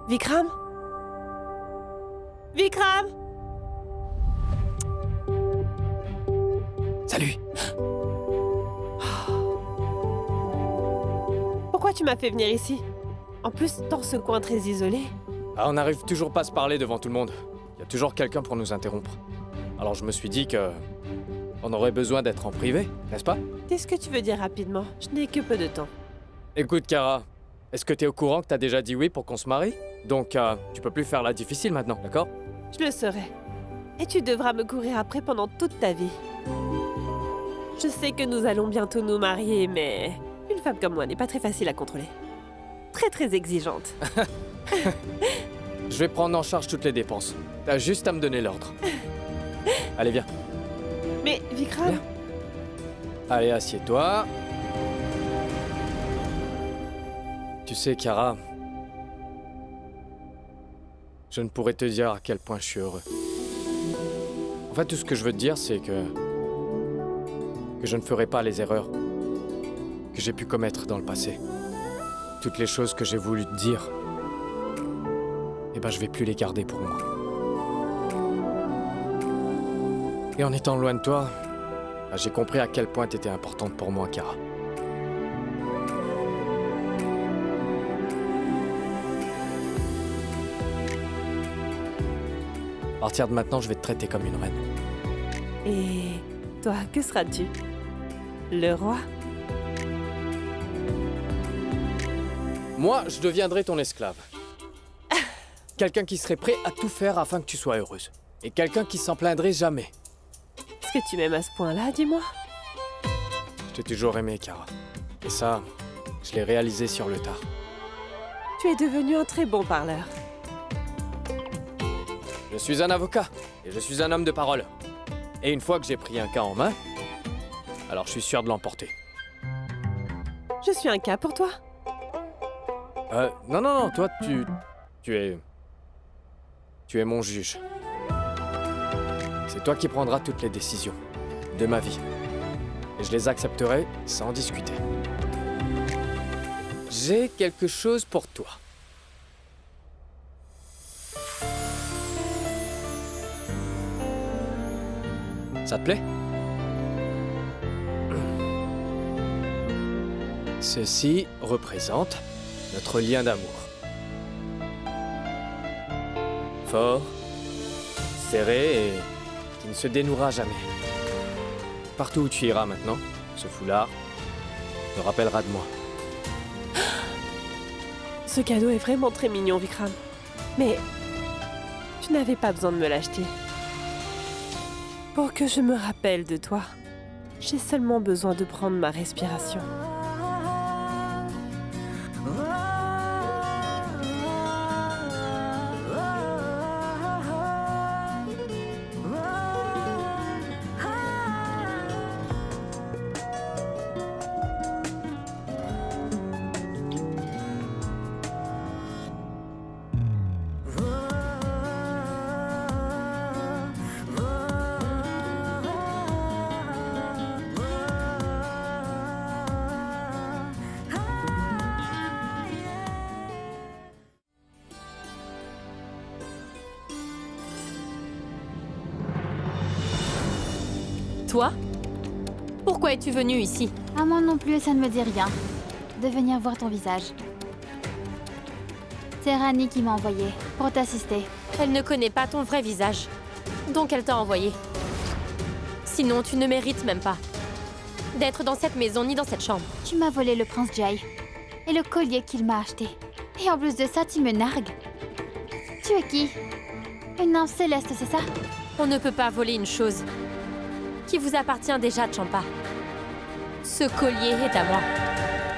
Vikram? Vikram? Salut! Pourquoi tu m'as fait venir ici? En plus, dans ce coin très isolé. Ah, on n'arrive toujours pas à se parler devant tout le monde. Il y a toujours quelqu'un pour nous interrompre. Alors je me suis dit que... on aurait besoin d'être en privé, n'est-ce pas? Qu'est-ce que tu veux dire rapidement? Je n'ai que peu de temps. Écoute, Kara, est-ce que t'es au courant que t'as déjà dit oui pour qu'on se marie? Donc, tu peux plus faire la difficile maintenant, d'accord? Je le serai. Et tu devras me courir après pendant toute ta vie. Je sais que nous allons bientôt nous marier, mais... une femme comme moi n'est pas très facile à contrôler. Très exigeante. Je vais prendre en charge toutes les dépenses. T'as juste à me donner l'ordre. Allez, viens. Mais, Vikram... Viens. Allez, assieds-toi. Tu sais, Kara... je ne pourrais te dire à quel point je suis heureux. En fait, tout ce que je veux te dire, c'est que je ne ferai pas les erreurs que j'ai pu commettre dans le passé. Toutes les choses que j'ai voulu te dire, eh ben, je vais plus les garder pour moi. Et en étant loin de toi, bah, j'ai compris à quel point t'étais importante pour moi, Kara. À partir de maintenant, je vais te traiter comme une reine. Et... toi, que seras-tu? Le roi? Moi, je deviendrai ton esclave. Quelqu'un qui serait prêt à tout faire afin que tu sois heureuse. Et quelqu'un qui s'en plaindrait jamais. Est-ce que tu m'aimes à ce point-là, dis-moi? Je t'ai toujours aimé, Kara. Et ça, je l'ai réalisé sur le tard. Tu es devenu un très bon parleur. Je suis un avocat, et je suis un homme de parole. Et une fois que j'ai pris un cas en main, alors je suis sûr de l'emporter. Je suis un cas pour toi? Non, toi, tu es mon juge. C'est toi qui prendras toutes les décisions de ma vie. Et je les accepterai sans discuter. J'ai quelque chose pour toi. Ça te plaît? Ceci représente notre lien d'amour. Fort, serré et qui ne se dénouera jamais. Partout où tu iras maintenant, ce foulard te rappellera de moi. Ce cadeau est vraiment très mignon, Vikram. Mais... tu n'avais pas besoin de me l'acheter. Pour que je me rappelle de toi, j'ai seulement besoin de prendre ma respiration. Toi? Pourquoi es-tu venu ici? À moi non plus, ça ne me dit rien. De venir voir ton visage. C'est Rani qui m'a envoyé pour t'assister. Elle ne connaît pas ton vrai visage. Donc elle t'a envoyé. Sinon, tu ne mérites même pas d'être dans cette maison ni dans cette chambre. Tu m'as volé le prince Jai et le collier qu'il m'a acheté. Et en plus de ça, tu me nargues. Tu es qui? Une nymphe céleste, c'est ça? On ne peut pas voler une chose qui vous appartient déjà, Champa. Ce collier est à moi.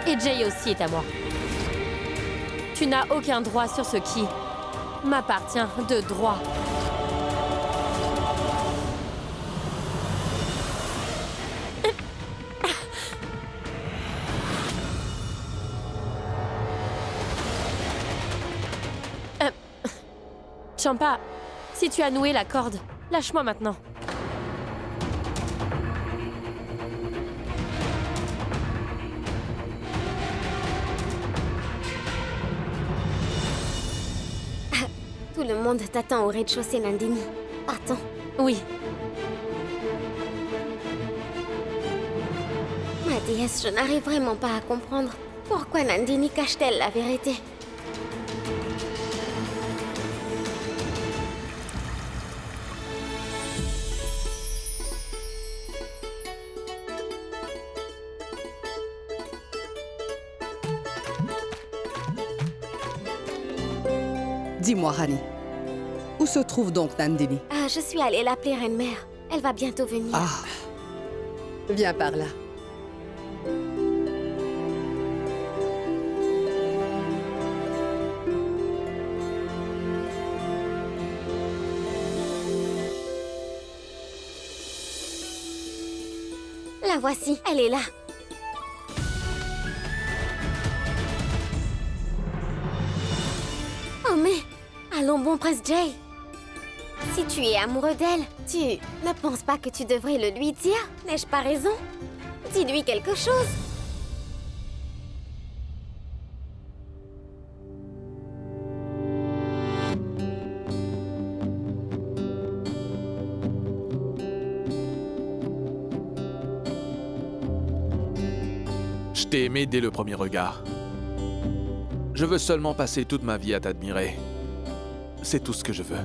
Et Jay aussi est à moi. Tu n'as aucun droit sur ce qui m'appartient de droit. Champa, si tu as noué la corde, lâche-moi maintenant. le monde t'attend au rez-de-chaussée, Nandini. Partons. Oui, Ma déesse, je n'arrive vraiment pas à comprendre. Pourquoi Nandini cache-t-elle la vérité? Dis-moi, Rani, où se trouve donc Nandini? Ah, je suis allée l'appeler Reine-Mère. Elle va bientôt venir. Ah, viens par là. La voici, elle est là. Oh mais, allons bon Prince Jay. Si tu es amoureux d'elle, tu ne penses pas que tu devrais le lui dire? N'ai-je pas raison? Dis-lui quelque chose. Je t'ai aimé dès le premier regard. Je veux seulement passer toute ma vie à t'admirer. C'est tout ce que je veux.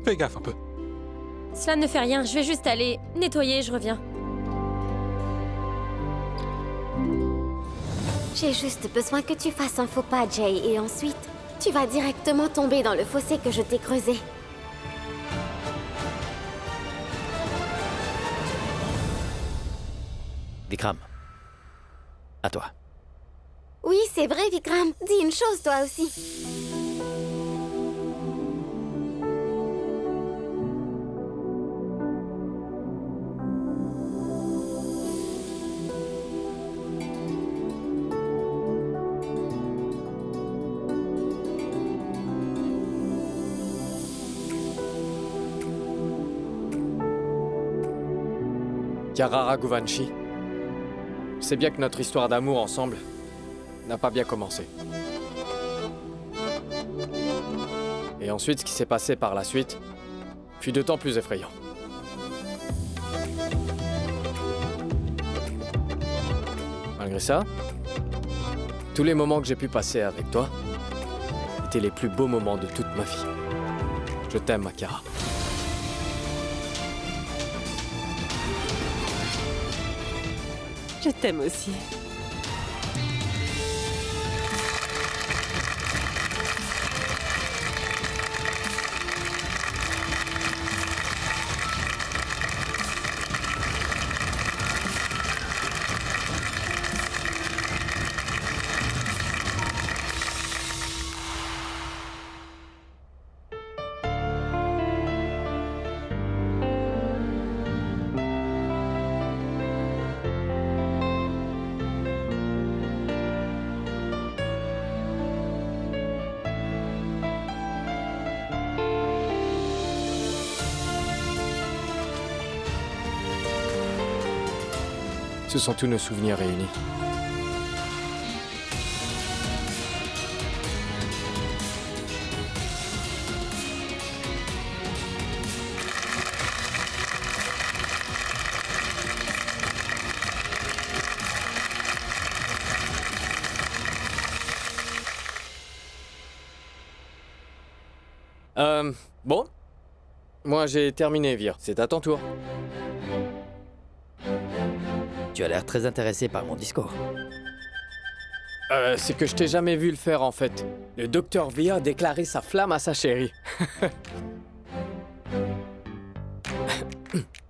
Fais gaffe un peu. cela ne fait rien. Je vais juste aller nettoyer, je reviens. J'ai juste besoin que tu fasses un faux pas, Jay, et ensuite, tu vas directement tomber dans le fossé que je t'ai creusé. Vikram. À toi. Oui, c'est vrai, Vikram. Dis une chose, toi aussi. Kiara Raghuvanshi, je sais bien que notre histoire d'amour ensemble n'a pas bien commencé. Et ensuite, ce qui s'est passé par la suite fut d'autant plus effrayant. Malgré ça, tous les moments que j'ai pu passer avec toi étaient les plus beaux moments de toute ma vie. Je t'aime, Kiara. Je t'aime aussi. Ce sont tous nos souvenirs réunis. Bon. Moi, j'ai terminé, Vir. C'est à ton tour. Tu as l'air très intéressé par mon discours. C'est que je t'ai jamais vu le faire, en fait. Le docteur Vir a déclaré sa flamme à sa chérie.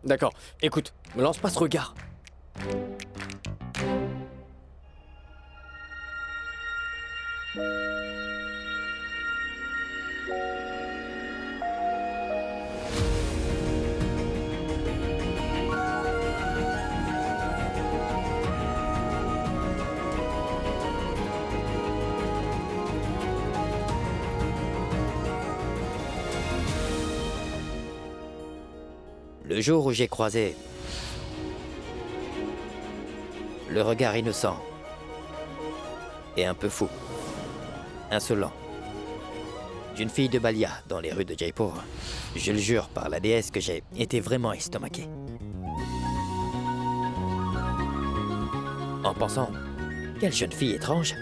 D'accord. Écoute, me lance pas ce regard. Le jour où j'ai croisé le regard innocent et un peu fou, insolent, d'une fille de Balia dans les rues de Jaipur, je le jure par la déesse que j'ai été vraiment estomaqué. En pensant, quelle jeune fille étrange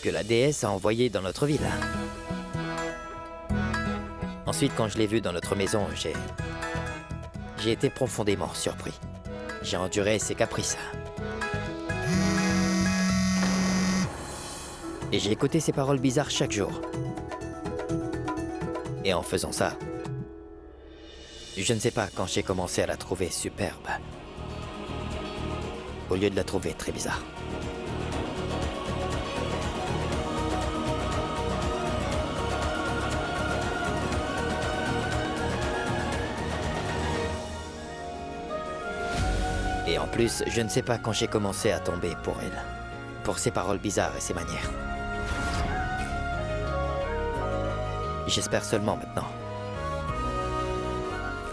que la déesse a envoyée dans notre ville. Ensuite, quand je l'ai vue dans notre maison, j'ai été profondément surpris. J'ai enduré ses caprices. Et j'ai écouté ses paroles bizarres chaque jour. Et en faisant ça, je ne sais pas quand j'ai commencé à la trouver superbe, au lieu de la trouver très bizarre. Et en plus, je ne sais pas quand j'ai commencé à tomber pour elle, pour ses paroles bizarres et ses manières. J'espère seulement maintenant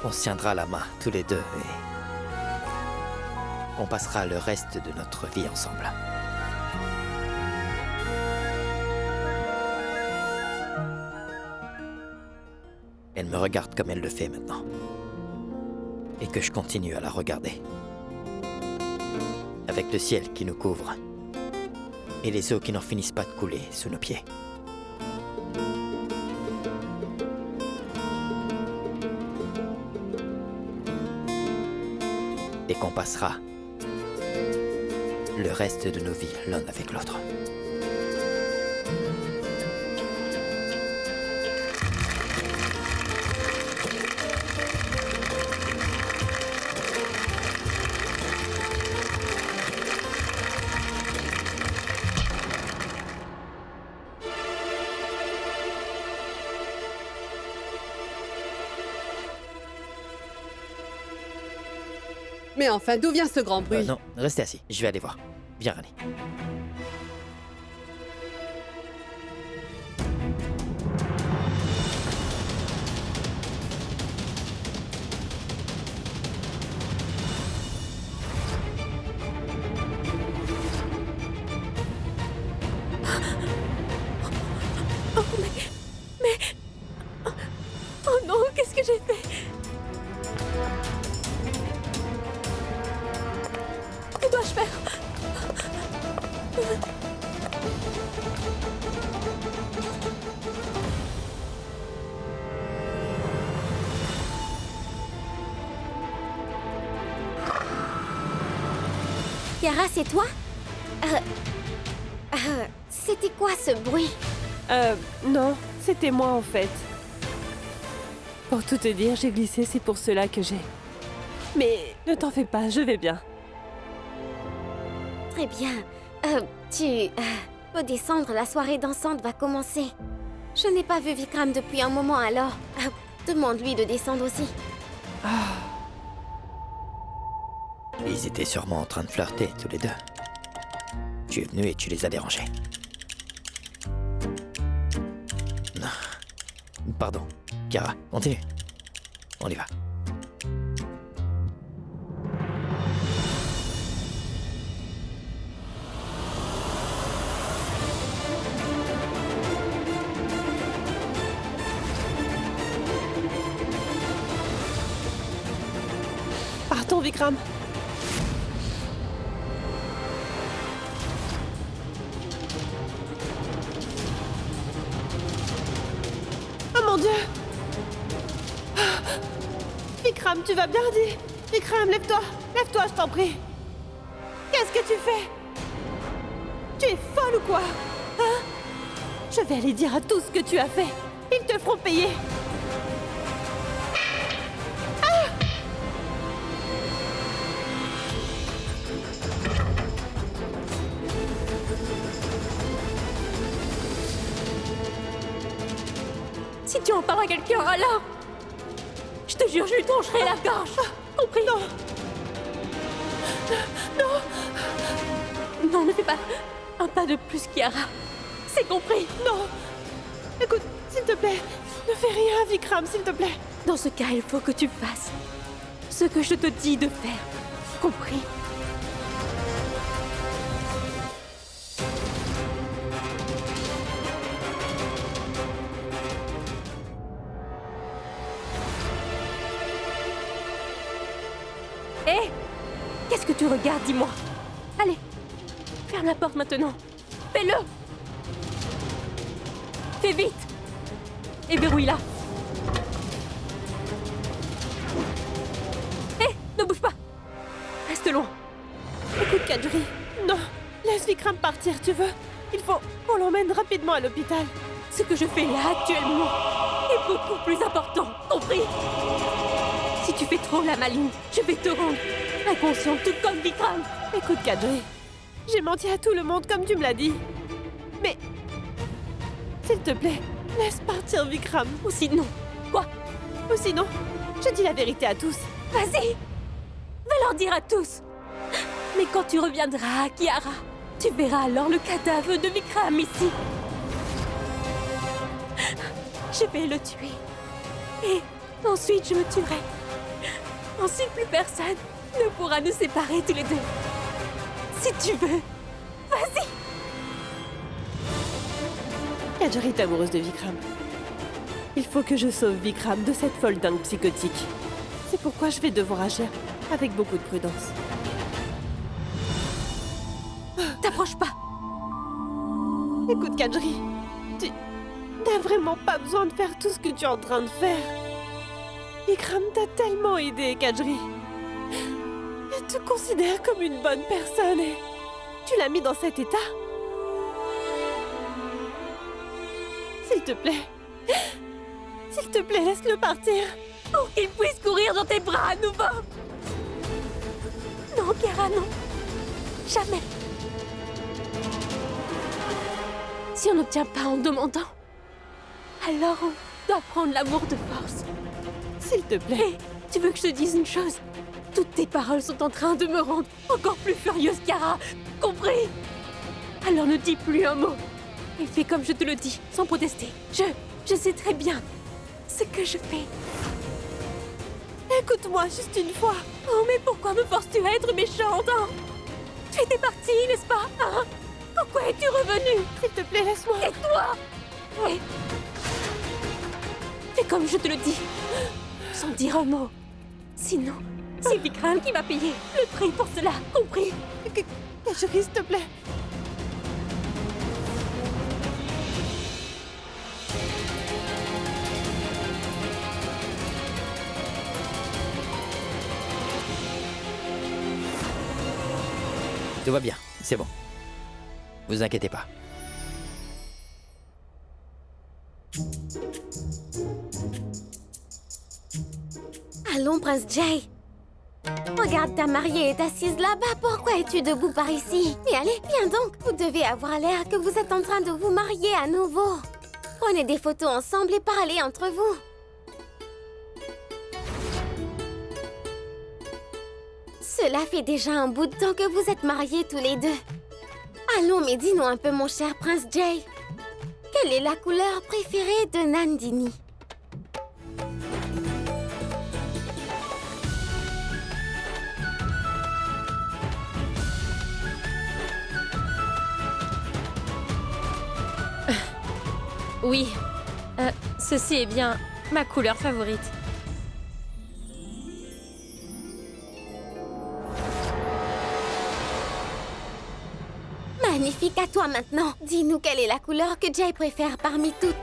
qu'on se tiendra la main tous les deux et qu'on passera le reste de notre vie ensemble. Elle me regarde comme elle le fait maintenant. Et que je continue à la regarder. Avec le ciel qui nous couvre et les eaux qui n'en finissent pas de couler sous nos pieds. Et qu'on passera le reste de nos vies l'un avec l'autre. Mais enfin, d'où vient ce grand bruit? Non, restez assis, je vais aller voir. Viens, Rani. Oh non, qu'est-ce que j'ai fait? Que dois-je faire? Kiara, c'est toi? C'était quoi ce bruit? Non, c'était moi en fait. Pour tout te dire, j'ai glissé, c'est pour cela que j'ai... Mais ne t'en fais pas, je vais bien. Très bien. Tu peux descendre, la soirée dansante va commencer. Je n'ai pas vu Vikram depuis un moment alors. Demande-lui de descendre aussi. Ils étaient sûrement en train de flirter tous les deux. Tu es venu et tu les as dérangés. Non. Pardon. Kiara, continue. On y va. Partons, Vikram. Oh mon Dieu! Vikram, tu vas bien, dis? Vikram, lève-toi! Lève-toi, je t'en prie! Qu'est-ce que tu fais? Tu es folle ou quoi? Hein? Je vais aller dire à tous ce que tu as fait. Ils te feront payer. Si tu en parles à quelqu'un, alors... Je te jure, je lui trancherai la gorge. Compris? Non! Non, ne fais pas un pas de plus, Kiara. C'est compris? Non! Écoute, s'il te plaît, ne fais rien, Vikram, s'il te plaît. Dans ce cas, il faut que tu fasses ce que je te dis de faire. Compris? Hé! Qu'est-ce que tu regardes, dis-moi? Allez, ferme la porte maintenant. Fais-le! Fais vite! Et verrouille-la. Hé! Ne bouge pas! Reste loin. Écoute, Kadri, non, laisse Vikram partir, tu veux? Il faut qu'on l'emmène rapidement à l'hôpital. Ce que je fais là actuellement est beaucoup plus important, compris? Si tu fais trop la maligne, je vais te rendre inconsciente tout comme Vikram. Écoute, Kadri, j'ai menti à tout le monde comme tu me l'as dit. Mais, s'il te plaît, laisse partir Vikram. Ou sinon, quoi? Ou sinon, je dis la vérité à tous. Vas-y! Va leur dire à tous! Mais quand tu reviendras à Kiara, tu verras alors le cadavre de Vikram ici. Je vais le tuer. Et ensuite, je me tuerai. Ensuite, plus personne ne pourra nous séparer tous les deux. Si tu veux, vas-y! Kadri est amoureuse de Vikram. Il faut que je sauve Vikram de cette folle dingue psychotique. C'est pourquoi je vais devoir agir avec beaucoup de prudence. T'approches pas! Écoute, Kadri, tu n'as vraiment pas besoin de faire tout ce que tu es en train de faire. Vikram t'a tellement aidé, Kadri. Il te considère comme une bonne personne et tu l'as mis dans cet état. S'il te plaît, laisse-le partir. Pour qu'il puisse courir dans tes bras à nouveau! Non, Kiara, non! Jamais! Si on n'obtient pas en demandant, alors on doit prendre l'amour de force. S'il te plaît. Hé, tu veux que je te dise une chose? Toutes tes paroles sont en train de me rendre encore plus furieuse, Kiara. Compris? Alors ne dis plus un mot. Et fais comme je te le dis, sans protester. Je sais très bien ce que je fais. Écoute-moi juste une fois. Oh, mais pourquoi me forces-tu à être méchante, hein? Tu étais partie, n'est-ce pas, hein? Pourquoi es-tu revenue? S'il te plaît, laisse-moi. Et toi? Oui. Fais comme je te le dis, sans dire un mot. Sinon, c'est Vikram qui va payer le prix pour cela, compris? Kadri, s'il te plaît. Tout va bien, c'est bon. Vous inquiétez pas. Allons, Prince Jay. Regarde, ta mariée est assise là-bas. Pourquoi es-tu debout par ici? Mais allez, viens donc. Vous devez avoir l'air que vous êtes en train de vous marier à nouveau. Prenez des photos ensemble et parlez entre vous. Cela fait déjà un bout de temps que vous êtes mariés tous les deux. Allons, mais dis-nous un peu, mon cher Prince Jay. Quelle est la couleur préférée de Nandini? Oui, ceci est bien ma couleur favorite. Magnifique, à toi maintenant. Dis-nous quelle est la couleur que Jay préfère parmi toutes.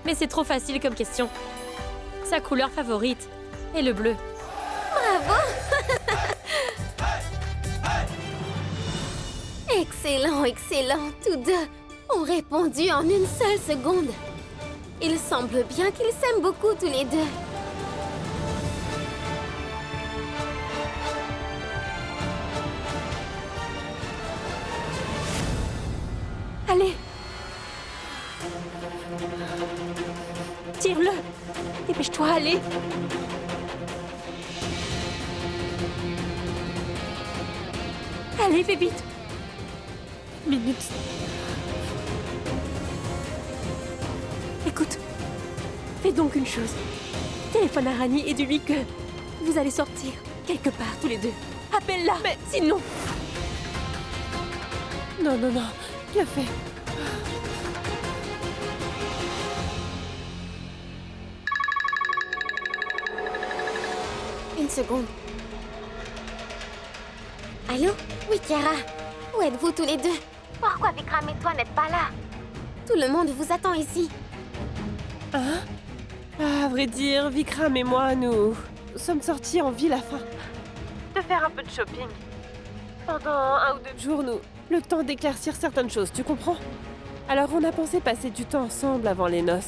Mais c'est trop facile comme question. Sa couleur favorite est le bleu. Bravo! Excellent, excellent. Tous deux ont répondu en une seule seconde. Il semble bien qu'ils s'aiment beaucoup tous les deux. Allez! Tire-le! Dépêche-toi, allez! Allez, fais vite! Minute. Écoute, fais donc une chose. Téléphone à Rani et dis-lui que Vous allez sortir, quelque part, tous les deux. Appelle-la, mais sinon... Non, non, non. Bien fait. Une seconde. Allô? Oui, Kiara. Où êtes-vous tous les deux? Pourquoi Vikram et toi n'êtes pas là? Tout le monde vous attend ici. Hein? À vrai dire, Vikram et moi, nous sommes sortis en ville afin de faire un peu de shopping. Pendant 1 ou 2 jours, le temps d'éclaircir certaines choses, tu comprends? Alors on a pensé passer du temps ensemble avant les noces.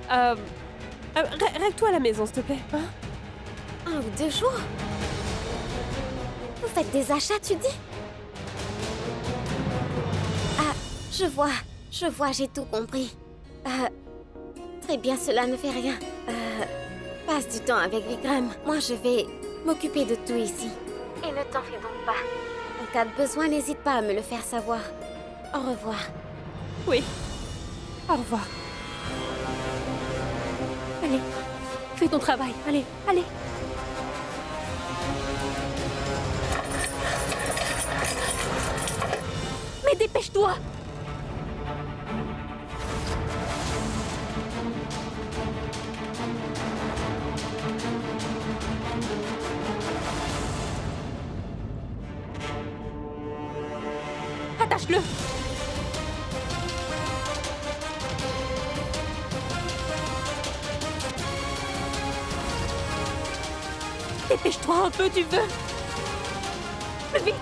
Rêve-toi à la maison, s'il te plaît, hein? 1 ou 2 jours? Vous faites des achats, tu dis? Ah, je vois, j'ai tout compris. Très bien, cela ne fait rien. Passe du temps avec Vikram. Moi, je vais m'occuper de tout ici. Et ne t'en fais donc pas. En cas de besoin, n'hésite pas à me le faire savoir. Au revoir. Oui. Au revoir. Allez, fais ton travail, allez, allez. Mais dépêche-toi! Attache-le! Dépêche-toi un peu, tu veux? Plus vite!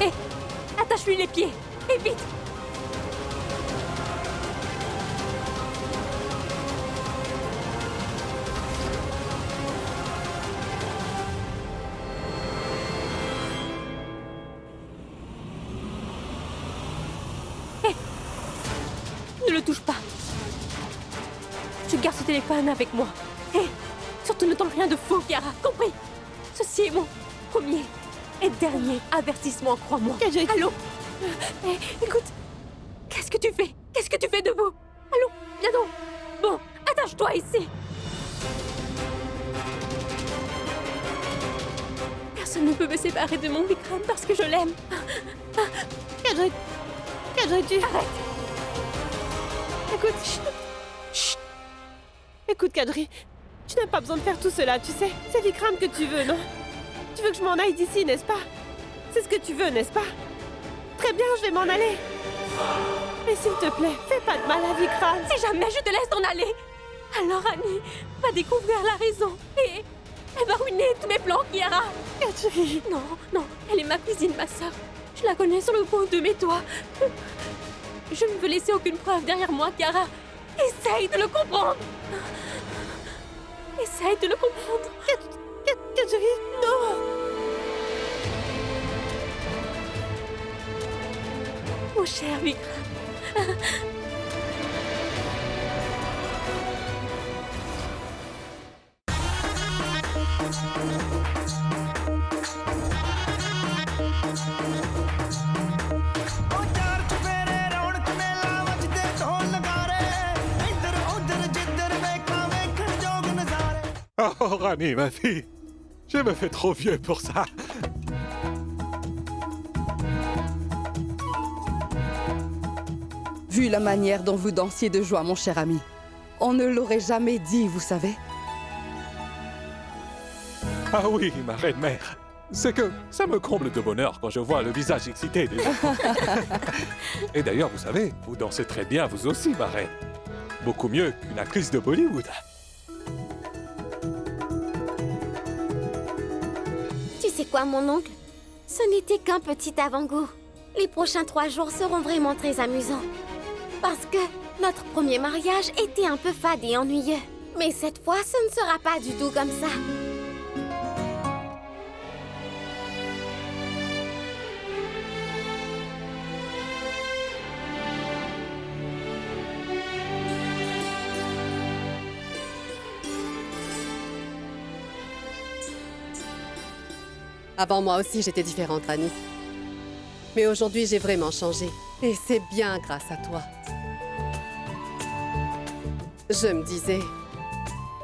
Hé! Attache-lui les pieds! Et vite! Hé! Ne le touche pas! Je garde ce téléphone avec moi. Hé! Surtout ne tente rien de faux, Kiara, compris? Ceci est mon premier et dernier avertissement, crois-moi. Allô? Hé, écoute! Qu'est-ce que tu fais? Qu'est-ce que tu fais debout? Allô? Viens donc! Bon, attache-toi ici! Personne ne peut me séparer de mon Vikram parce que je l'aime. Kadri, tu... Arrête! Écoute, chut. Écoute, Kadri, tu n'as pas besoin de faire tout cela, tu sais. C'est Vikram que tu veux, non? Tu veux que je m'en aille d'ici, n'est-ce pas? C'est ce que tu veux, n'est-ce pas? Très bien, je vais m'en aller. Mais s'il te plaît, fais pas de mal à Vikram. Si jamais je te laisse t'en aller, alors Annie va découvrir la raison et elle va ruiner tous mes plans, Kiara. Kadri. Non, non, elle est ma cousine, ma sœur. Je la connais sur le bout de mes doigts. Je ne veux laisser aucune preuve derrière moi, Kiara. Essaye de le comprendre. Essaye de le comprendre. Kadri, non. Mon cher Vikram. Oh, Rani, ma fille, je me fais trop vieux pour ça. Vu la manière dont vous dansiez de joie, mon cher ami, on ne l'aurait jamais dit, vous savez. Ah oui, ma reine mère. C'est que ça me comble de bonheur quand je vois le visage excité des enfants. Et d'ailleurs, vous savez, vous dansez très bien vous aussi, ma reine. Beaucoup mieux qu'une actrice de Bollywood. Tu sais quoi, mon oncle? Ce n'était qu'un petit avant-goût. Les prochains 3 jours seront vraiment très amusants. Parce que notre premier mariage était un peu fade et ennuyeux. Mais cette fois, ce ne sera pas du tout comme ça. Avant moi aussi, j'étais différente, Annie. Mais aujourd'hui, j'ai vraiment changé. Et c'est bien grâce à toi. Je me disais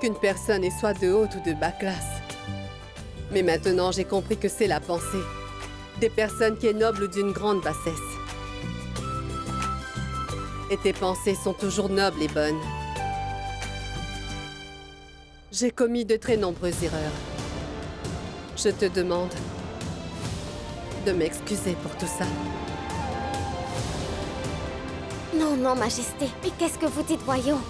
qu'une personne est soit de haute ou de bas classe. Mais maintenant, j'ai compris que c'est la pensée des personnes qui est noble ou d'une grande bassesse. Et tes pensées sont toujours nobles et bonnes. J'ai commis de très nombreuses erreurs. Je te demande de m'excuser pour tout ça. Non, non, Majesté. Mais qu'est-ce que vous dites, voyons?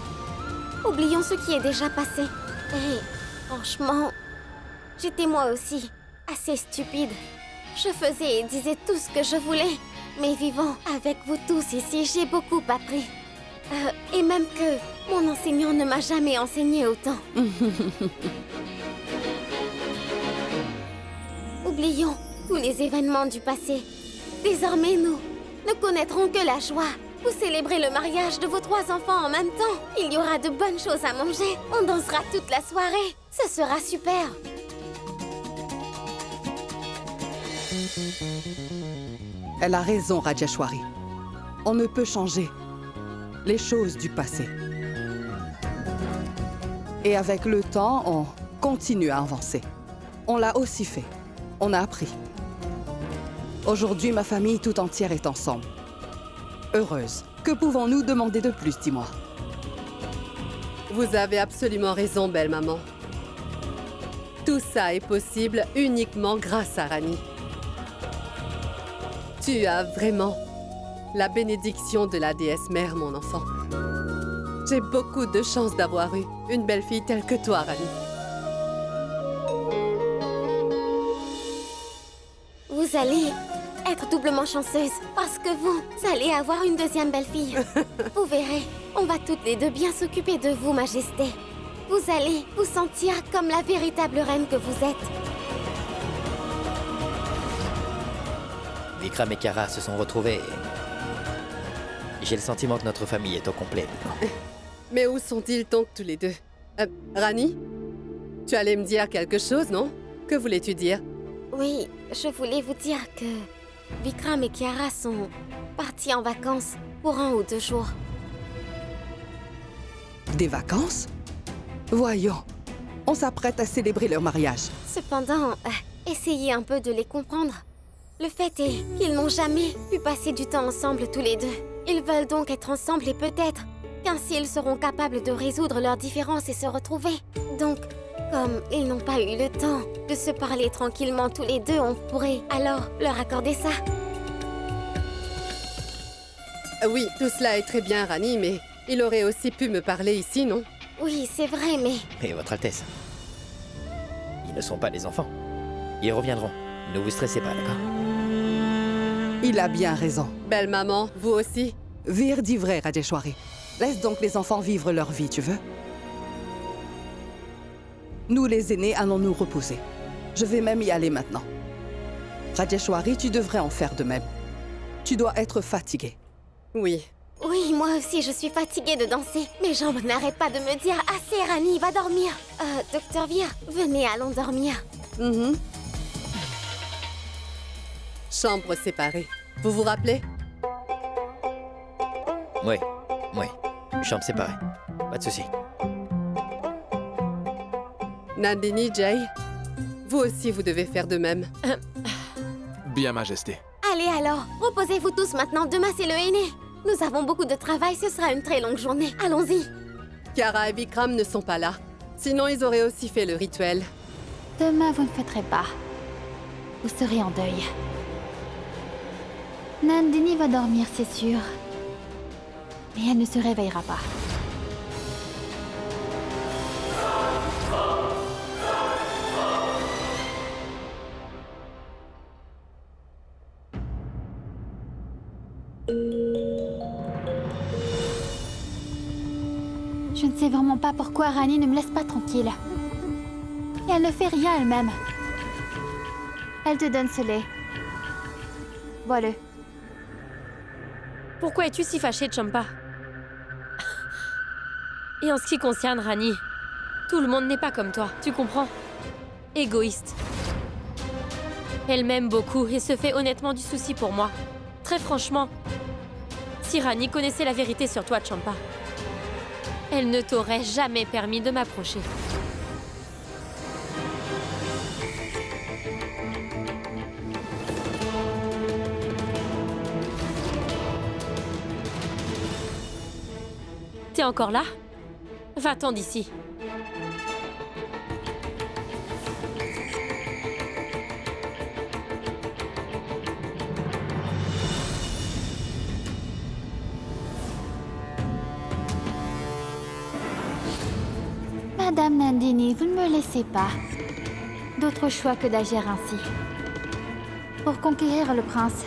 Oublions ce qui est déjà passé. Et franchement, j'étais moi aussi assez stupide. Je faisais et disais tout ce que je voulais. Mais vivant avec vous tous ici, j'ai beaucoup appris. Et même que mon enseignant ne m'a jamais enseigné autant. Oublions tous les événements du passé. Désormais, nous ne connaîtrons que la joie. Vous célébrez le mariage de vos 3 enfants en même temps. Il y aura de bonnes choses à manger. On dansera toute la soirée. Ce sera super. Elle a raison, Rajeshwari. On ne peut changer les choses du passé. Et avec le temps, on continue à avancer. On l'a aussi fait. On a appris. Aujourd'hui, ma famille tout entière est ensemble. Heureuse. Que pouvons-nous demander de plus, dis-moi? Vous avez absolument raison, belle maman. Tout ça est possible uniquement grâce à Rani. Tu as vraiment la bénédiction de la déesse mère, mon enfant. J'ai beaucoup de chance d'avoir eu une belle fille telle que toi, Rani. Vous allez être doublement chanceuse parce que vous allez avoir une deuxième belle-fille. Vous verrez, on va toutes les deux bien s'occuper de vous, Majesté. Vous allez vous sentir comme la véritable reine que vous êtes. Vikram et Kiara se sont retrouvés. J'ai le sentiment que notre famille est au complet maintenant. Mais où sont-ils donc tous les deux? Rani? Tu allais me dire quelque chose, non? Que voulais-tu dire? Oui, je voulais vous dire que Vikram et Kiara sont partis en vacances pour 1 ou 2 jours. Des vacances? Voyons, on s'apprête à célébrer leur mariage. Cependant, essayez un peu de les comprendre. Le fait est qu'ils n'ont jamais pu passer du temps ensemble tous les deux. Ils veulent donc être ensemble et peut-être qu'ainsi ils seront capables de résoudre leurs différences et se retrouver. Donc, comme ils n'ont pas eu le temps de se parler tranquillement tous les deux, on pourrait alors leur accorder ça. Oui, tout cela est très bien, Rani, mais il aurait aussi pu me parler ici, non? Oui, c'est vrai, mais... Mais Votre Altesse, ils ne sont pas des enfants. Ils reviendront. Ne vous stressez pas, d'accord? Il a bien raison. Belle maman, vous aussi? Vir dit vrai, Rajeshwari. Laisse donc les enfants vivre leur vie, tu veux? Nous, les aînés, allons nous reposer. Je vais même y aller maintenant. Rajeshwari, tu devrais en faire de même. Tu dois être fatiguée. Oui. Oui, moi aussi, je suis fatiguée de danser. Mes jambes n'arrêtent pas de me dire « Assez, Rani, va dormir !» Docteur Vir, venez, allons dormir. Chambres séparées. Vous vous rappelez? Oui. Chambre séparée. Pas de souci. Nandini, Jay, vous aussi, vous devez faire de même. Bien, Majesté. Allez alors, reposez-vous tous maintenant, demain c'est le aîné. Nous avons beaucoup de travail, ce sera une très longue journée. Allons-y. Kiara et Vikram ne sont pas là. Sinon, ils auraient aussi fait le rituel. Demain, vous ne fêterez pas. Vous serez en deuil. Nandini va dormir, c'est sûr. Mais elle ne se réveillera pas. Je ne sais vraiment pas pourquoi Rani ne me laisse pas tranquille. Et elle ne fait rien elle-même. Elle te donne ce lait. Bois-le. Pourquoi es-tu si fâchée, Champa? Et en ce qui concerne Rani, tout le monde n'est pas comme toi, tu comprends? Égoïste. Elle m'aime beaucoup et se fait honnêtement du souci pour moi. Très franchement, si Rani connaissait la vérité sur toi, Champa, elle ne t'aurait jamais permis de m'approcher. T'es encore là? Va-t'en d'ici. Madame Nandini, vous ne me laissez pas d'autre choix que d'agir ainsi. Pour conquérir le prince,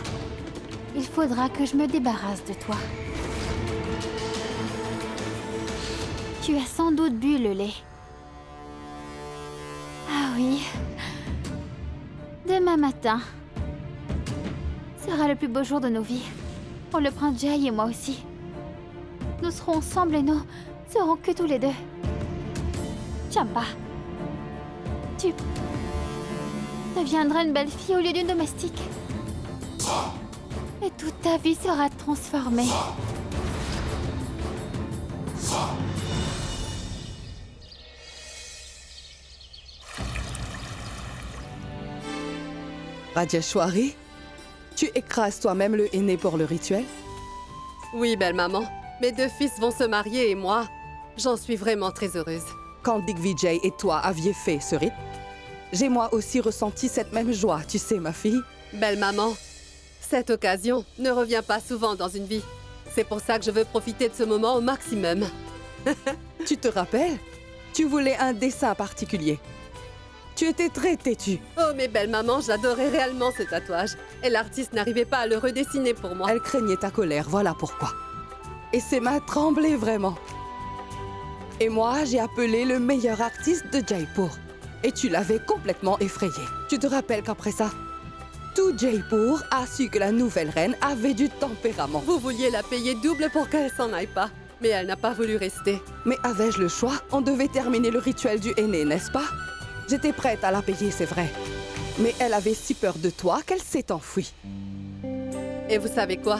il faudra que je me débarrasse de toi. Tu as sans doute bu le lait. Ah oui. Demain matin sera le plus beau jour de nos vies. Pour le prince Jay et moi aussi. Nous serons ensemble et nous serons que tous les deux. Champa, tu deviendras une belle fille au lieu d'une domestique. Et toute ta vie sera transformée. Rajeshwari, tu écrases toi-même le aîné pour le rituel? Oui, belle maman. Mes 2 fils vont se marier et moi, j'en suis vraiment très heureuse. Quand Digvijay et toi aviez fait ce rite, j'ai moi aussi ressenti cette même joie, tu sais, ma fille. Belle maman, cette occasion ne revient pas souvent dans une vie. C'est pour ça que je veux profiter de ce moment au maximum. Tu te rappelles? Tu voulais un dessin particulier. Tu étais très têtue. Oh, mais belle maman, j'adorais réellement ce tatouage. Et l'artiste n'arrivait pas à le redessiner pour moi. Elle craignait ta colère, voilà pourquoi. Et ses mains tremblaient vraiment. Et moi, j'ai appelé le meilleur artiste de Jaipur. Et tu l'avais complètement effrayé. Tu te rappelles qu'après ça, tout Jaipur a su que la nouvelle reine avait du tempérament. Vous vouliez la payer double pour qu'elle s'en aille pas. Mais elle n'a pas voulu rester. Mais avais-je le choix? On devait terminer le rituel du aîné, n'est-ce pas? J'étais prête à la payer, c'est vrai. Mais elle avait si peur de toi qu'elle s'est enfuie. Et vous savez quoi?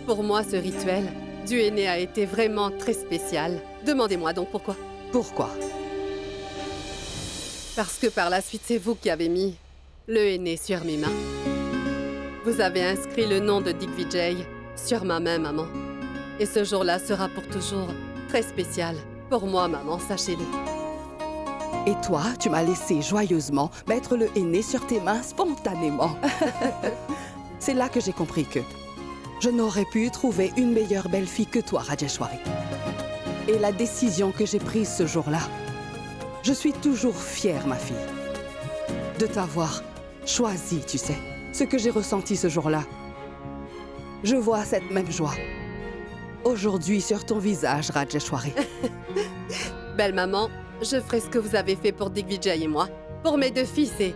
Pour moi, ce rituel du aîné a été vraiment très spécial. Demandez-moi donc pourquoi. Pourquoi? Parce que par la suite, c'est vous qui avez mis le aîné sur mes mains. Vous avez inscrit le nom de Digvijay sur ma main, maman. Et ce jour-là sera pour toujours très spécial. Pour moi, maman, sachez-le. Et toi, tu m'as laissé joyeusement mettre le aîné sur tes mains spontanément. C'est là que j'ai compris que je n'aurais pu trouver une meilleure belle-fille que toi, Rajeshwari. Et la décision que j'ai prise ce jour-là, je suis toujours fière, ma fille, de t'avoir choisie, tu sais. Ce que j'ai ressenti ce jour-là, je vois cette même joie aujourd'hui sur ton visage, Rajeshwari. Belle maman, je ferai ce que vous avez fait pour Digvijay et moi. Pour mes 2 fils et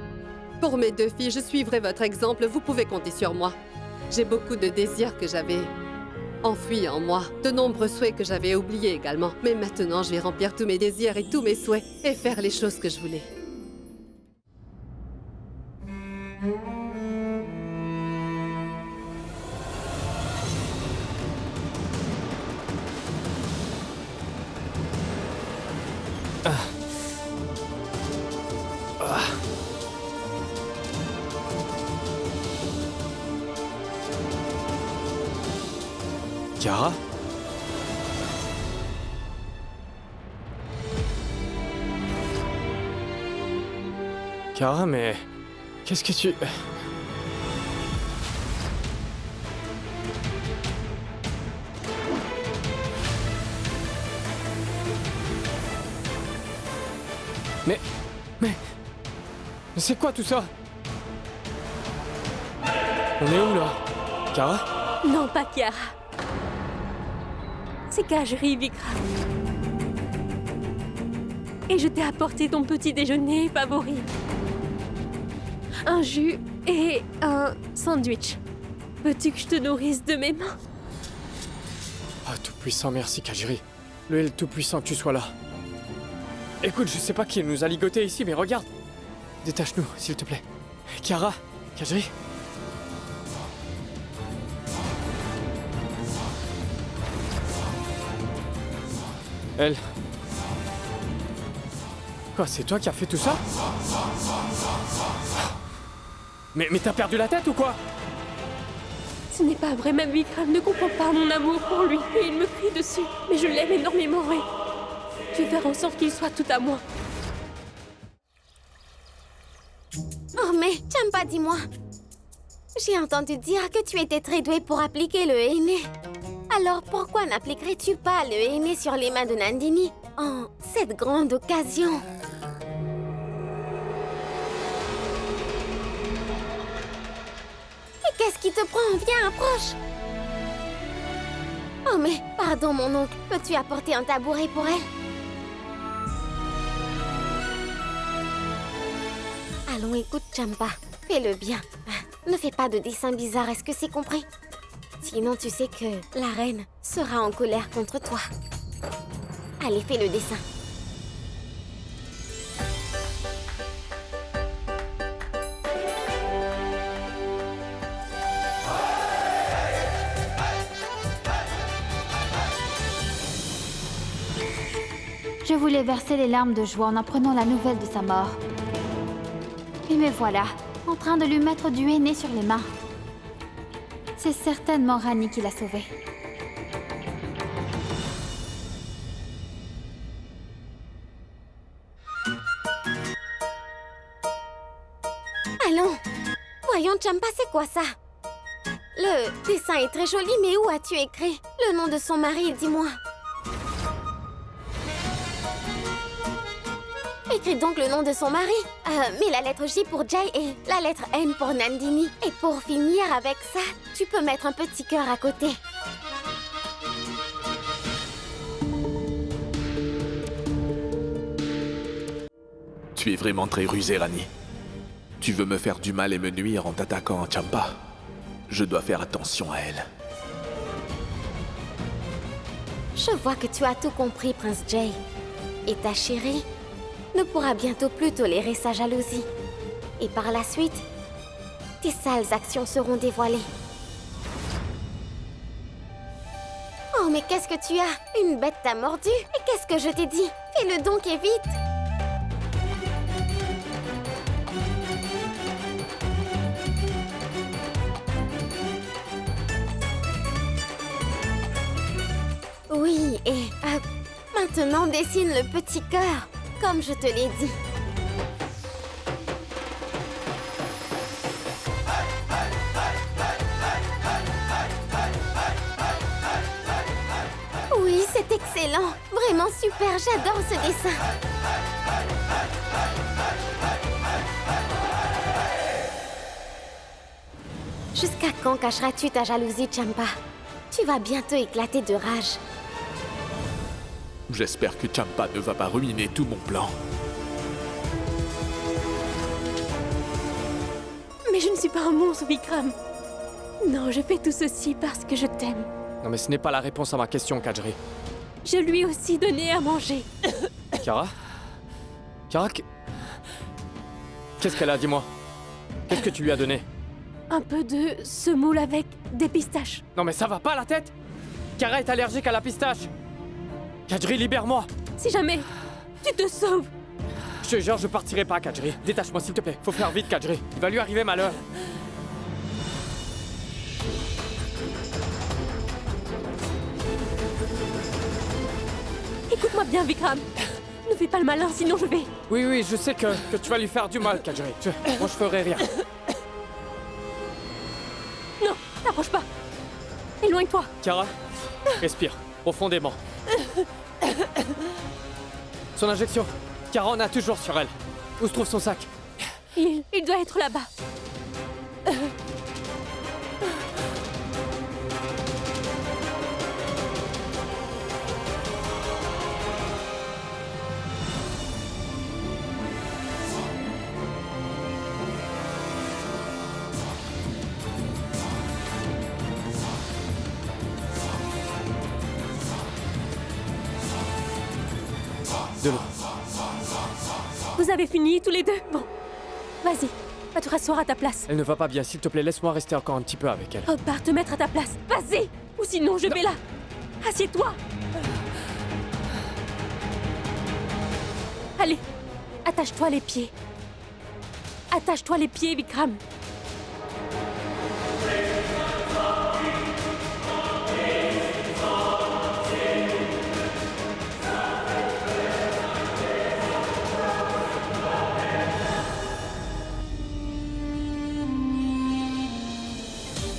pour mes 2 filles, je suivrai votre exemple. Vous pouvez compter sur moi. J'ai beaucoup de désirs que j'avais enfouis en moi. De nombreux souhaits que j'avais oubliés également. Mais maintenant, je vais remplir tous mes désirs et tous mes souhaits et faire les choses que je voulais. Kiara? Kiara, mais... qu'est-ce que tu... Mais c'est quoi tout ça? On est où là? Kiara? Non, pas Kiara. C'est Kajri, Vikram. Et je t'ai apporté ton petit déjeuner favori. Un jus et un sandwich. Veux-tu que je te nourrisse de mes mains? Ah, tout-puissant, merci Kajri. Le L tout-puissant que tu sois là. Écoute, je sais pas qui nous a ligotés ici, mais regarde. Détache-nous, s'il te plaît. Kiara, Kajri. Elle... Quoi, c'est toi qui as fait tout ça? Mais t'as perdu la tête ou quoi? Ce n'est pas vrai, même Vikram ne comprend pas mon amour pour lui et il me crie dessus. Mais je l'aime énormément et je vais faire en sorte qu'il soit tout à moi. Oh mais, Champa, dis-moi. J'ai entendu dire que tu étais très douée pour appliquer le henné. Alors pourquoi n'appliquerais-tu pas le henné sur les mains de Nandini en cette grande occasion? Et qu'est-ce qui te prend? Viens, approche. Oh mais, pardon mon oncle, peux-tu apporter un tabouret pour elle? Allons, écoute, Champa, fais-le bien. Ne fais pas de dessin bizarre, est-ce que c'est compris? Sinon, tu sais que la reine sera en colère contre toi. Allez, fais le dessin. Je voulais verser les larmes de joie en apprenant la nouvelle de sa mort. Et me voilà, en train de lui mettre du henné sur les mains. C'est certainement Rani qui l'a sauvé. Allons. Voyons, Champa, c'est quoi ça? Le dessin est très joli, mais où as-tu écrit le nom de son mari, dis-moi? Écris donc le nom de son mari. Mets la lettre J pour Jay et la lettre N pour Nandini. Et pour finir avec ça, tu peux mettre un petit cœur à côté. Tu es vraiment très rusé, Rani. Tu veux me faire du mal et me nuire en t'attaquant à Champa. Je dois faire attention à elle. Je vois que tu as tout compris, Prince Jay. Et ta chérie ne pourra bientôt plus tolérer sa jalousie. Et par la suite, tes sales actions seront dévoilées. Oh, mais qu'est-ce que tu as? Une bête t'a mordu? Et qu'est-ce que je t'ai dit? Fais-le donc et vite! Oui, et maintenant dessine le petit cœur, comme je te l'ai dit. Oui, c'est excellent. Vraiment super, j'adore ce dessin. Jusqu'à quand cacheras-tu ta jalousie, Champa? Tu vas bientôt éclater de rage. J'espère que Champa ne va pas ruiner tout mon plan. Mais je ne suis pas un monstre, Vikram. Non, je fais tout ceci parce que je t'aime. Non mais ce n'est pas la réponse à ma question, Kadri. Je lui ai aussi donné à manger. Kara? Kara, qu'est-ce qu'elle a, dis-moi? Qu'est-ce que tu lui as donné? Un peu de semoule avec des pistaches. Non mais ça va pas la tête? Kara est allergique à la pistache. Kadri, libère-moi! Si jamais tu te sauves. Je te jure, je partirai pas, Kadri. Détache-moi, s'il te plaît. Faut faire vite, Kadri. Il va lui arriver malheur. Écoute-moi bien, Vikram. Ne fais pas le malin, sinon je vais. Oui, je sais que tu vas lui faire du mal, Kadri. Moi, je ferai rien. Non, n'approche pas. Éloigne-toi. Kara, respire profondément. Son injection. Kara en a toujours sur elle. Où se trouve son sac? Il doit être là-bas. De l'eau. Vous avez fini tous les deux? Bon, vas-y, va te rasseoir à ta place. Elle ne va pas bien, s'il te plaît, laisse-moi rester encore un petit peu avec elle. Repars te mettre à ta place. Vas-y, ou sinon je vais là. Assieds-toi. Allez, attache-toi les pieds. Attache-toi les pieds, Vikram.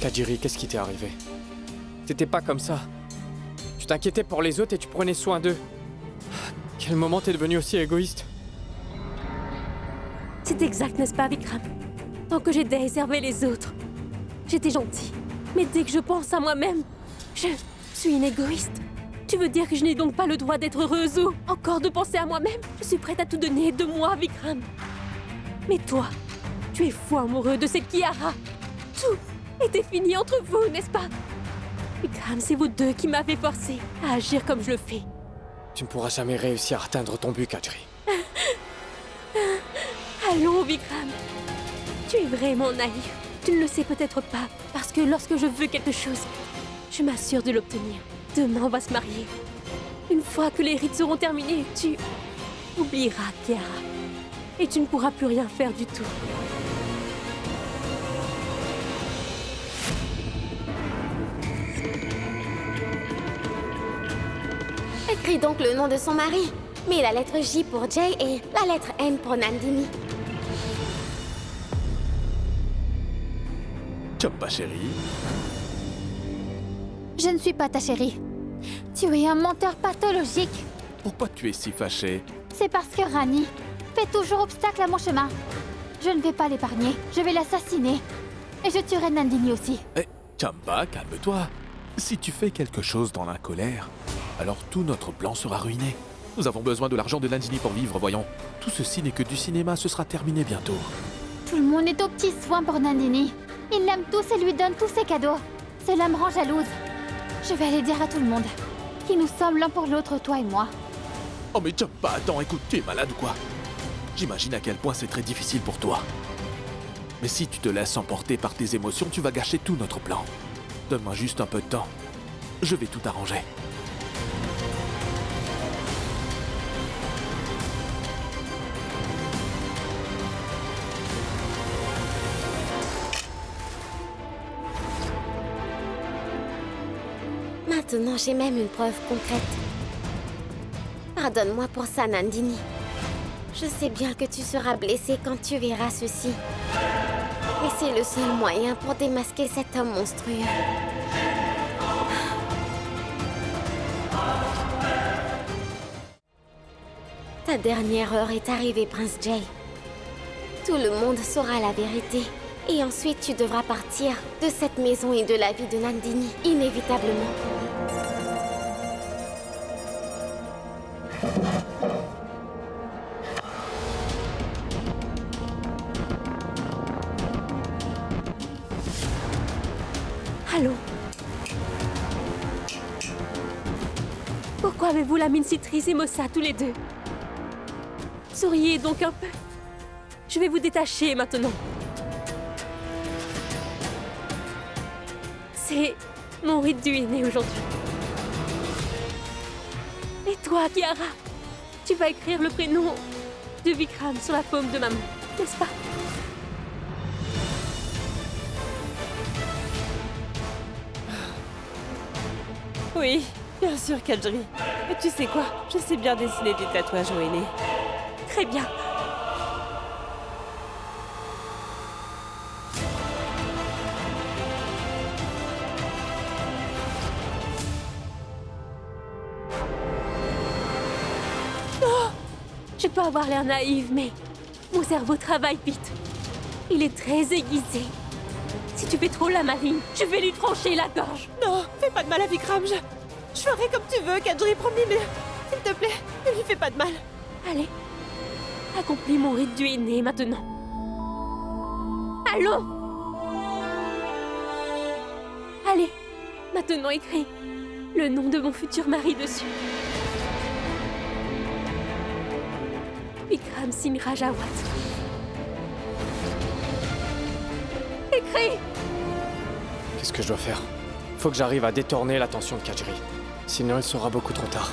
Kajiri, qu'est-ce qui t'est arrivé? T'étais pas comme ça. Tu t'inquiétais pour les autres et tu prenais soin d'eux. Quel moment t'es devenu aussi égoïste? C'est exact, n'est-ce pas, Vikram? Tant que j'ai déservé les autres, j'étais gentille. Mais dès que je pense à moi-même, je suis une égoïste. Tu veux dire que je n'ai donc pas le droit d'être heureuse ou encore de penser à moi-même? Je suis prête à tout donner de moi, Vikram. Mais toi, tu es fou amoureux de cette Kiara. Tout était fini entre vous, n'est-ce pas? Vikram, c'est vous deux qui m'avez forcé à agir comme je le fais. Tu ne pourras jamais réussir à atteindre ton but, Kajiri. Allons, Vikram. Tu es vraiment naïf. Tu ne le sais peut-être pas, parce que lorsque je veux quelque chose, je m'assure de l'obtenir. Demain, on va se marier. Une fois que les rites seront terminés, tu oublieras Kiara. Et tu ne pourras plus rien faire du tout. Écris donc le nom de son mari. Mets la lettre J pour Jay et la lettre N pour Nandini. Champa chérie. Je ne suis pas ta chérie. Tu es un menteur pathologique. Pourquoi tu es si fâchée? C'est parce que Rani fait toujours obstacle à mon chemin. Je ne vais pas l'épargner. Je vais l'assassiner. Et je tuerai Nandini aussi. Eh, Champa, calme-toi. Si tu fais quelque chose dans la colère, alors tout notre plan sera ruiné. Nous avons besoin de l'argent de Nandini pour vivre, voyons. Tout ceci n'est que du cinéma, ce sera terminé bientôt. Tout le monde est aux petits soins pour Nandini. Il l'aime tous et lui donne tous ses cadeaux. Cela me rend jalouse. Je vais aller dire à tout le monde qui nous sommes l'un pour l'autre, toi et moi. Oh mais Champa, attends, écoute, tu es malade ou quoi? J'imagine à quel point c'est très difficile pour toi. Mais si tu te laisses emporter par tes émotions, tu vas gâcher tout notre plan. Donne-moi juste un peu de temps. Je vais tout arranger. Maintenant, j'ai même une preuve concrète. Pardonne-moi pour ça, Nandini. Je sais bien que tu seras blessée quand tu verras ceci. Mais c'est le seul moyen pour démasquer cet homme monstrueux. Ta dernière heure est arrivée, Prince Jay. Tout le monde saura la vérité. Et ensuite, tu devras partir de cette maison et de la vie de Nandini, inévitablement. Allons. Pourquoi avez-vous la mine si triste et maussade tous les deux? Souriez donc un peu. Je vais vous détacher maintenant. C'est mon rite du aîné aujourd'hui. Et toi, Kiara, tu vas écrire le prénom de Vikram sur la paume de maman, n'est-ce pas? Oui, bien sûr, Kajiri. Mais tu sais quoi? Je sais bien dessiner des tatouages au aîné. Très bien. Je peux avoir l'air naïve, mais mon cerveau travaille vite. Il est très aiguisé. Si tu fais trop la maline, je vais lui trancher la gorge. Non, fais pas de mal à Vikram. Je ferai comme tu veux, Kajiri, promis, mais s'il te plaît, ne lui fais pas de mal. Allez, accomplis mon rite du aîné maintenant. Allons! Allez, maintenant écris le nom de mon futur mari dessus. Vikram Singh Rajawat. Écris! Qu'est-ce que je dois faire? Faut que j'arrive à détourner l'attention de Kajiri. Sinon, il sera beaucoup trop tard.